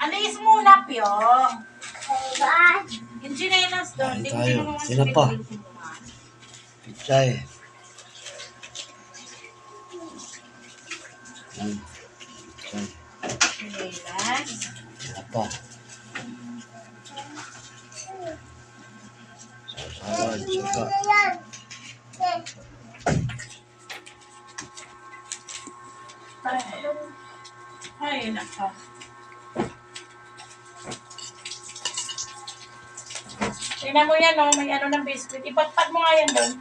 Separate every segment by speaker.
Speaker 1: Alis muna, Pyong. Yung chinelas doon.
Speaker 2: Kain tayo. Sino pa? Pichay. Yan. Pichay.
Speaker 1: Chinelas.
Speaker 2: Sino pa? Salad, suka.
Speaker 1: Ay, nako. Tingnan mo yan, oh. May ano ng biscuit. Ipagpag mo nga yan doon.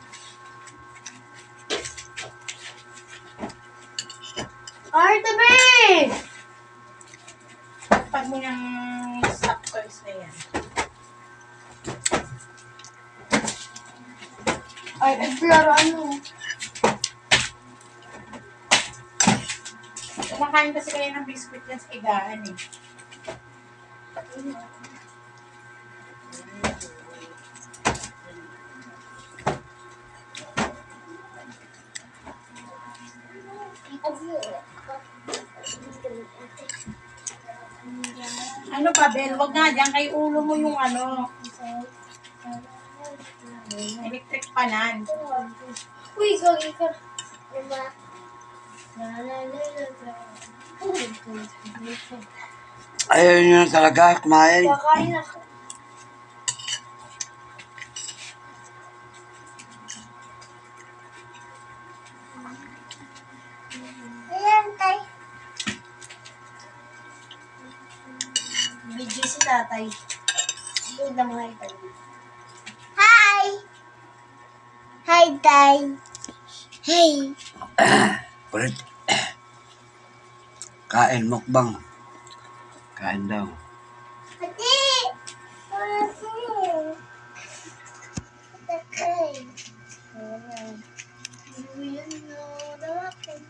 Speaker 3: RTB!
Speaker 1: Pagpag mo yung stock toys na yan.
Speaker 3: Ay, explore ano?
Speaker 1: Kumakain kasi kayo ng biscuit yan sa higaan eh. Ano pa, Bel? Wag nga dyan. Kay ulo mo yung ano. Electric panan.
Speaker 3: Uy, gagi ka.
Speaker 2: Ayaw nyo na talaga kumain.
Speaker 3: Kakain ako. Ayan, tay. Video si tatay. Doon na mga tay. Hi! Hi, tay. Hey.
Speaker 2: Kulit. Kain, mukbang. Kain daw.
Speaker 3: Ate! Ate! Ate! Ayan na dapat.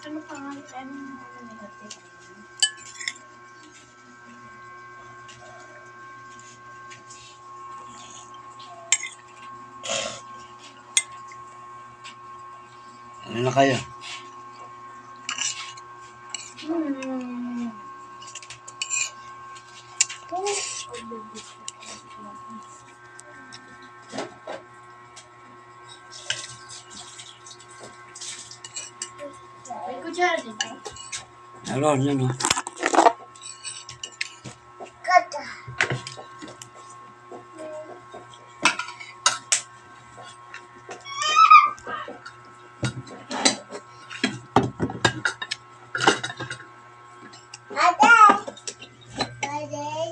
Speaker 1: Ano pa nga? Ano negative?
Speaker 2: Ano na kayo?
Speaker 3: May kutsara din tayo.
Speaker 2: Meron, yan o.
Speaker 3: Kata.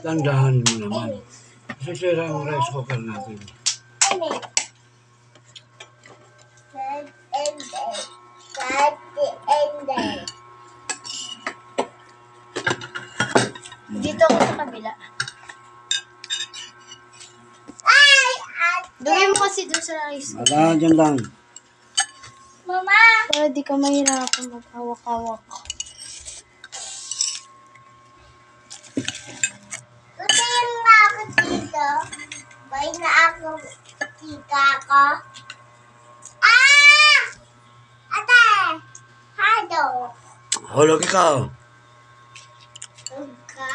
Speaker 2: Tandahan mo naman. Sisira ang rice cooker natin.
Speaker 3: Dito ako sa kabila. Dugay mo kasi doon sa rice.
Speaker 2: Wala, dyan lang.
Speaker 3: Mama! Para di ka mahirapan maghawak-hawak. Tutuyin na ako dito. Bay na ako tika ko. Ah! Ate! Hado!
Speaker 2: Hulog ikaw.
Speaker 3: Ka?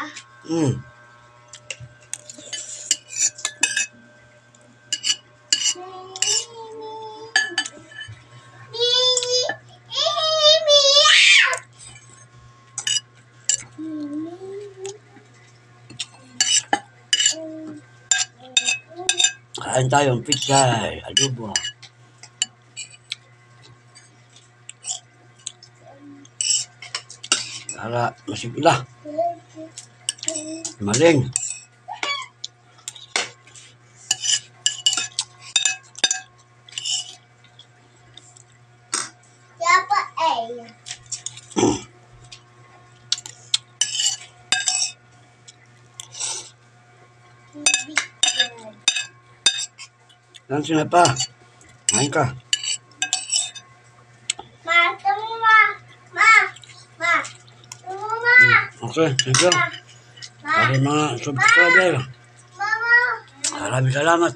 Speaker 2: Kain tayo ng pichay, adobo. Para masigla. Maling.
Speaker 3: Yapa A.
Speaker 2: Yan sinapa. Kain ka.
Speaker 3: Ma, tama ma. Ma. Ma. Tama ma.
Speaker 2: Okay, thank you.
Speaker 3: Ma.
Speaker 2: Para mga subscriber.
Speaker 3: Mama.
Speaker 2: Maraming salamat.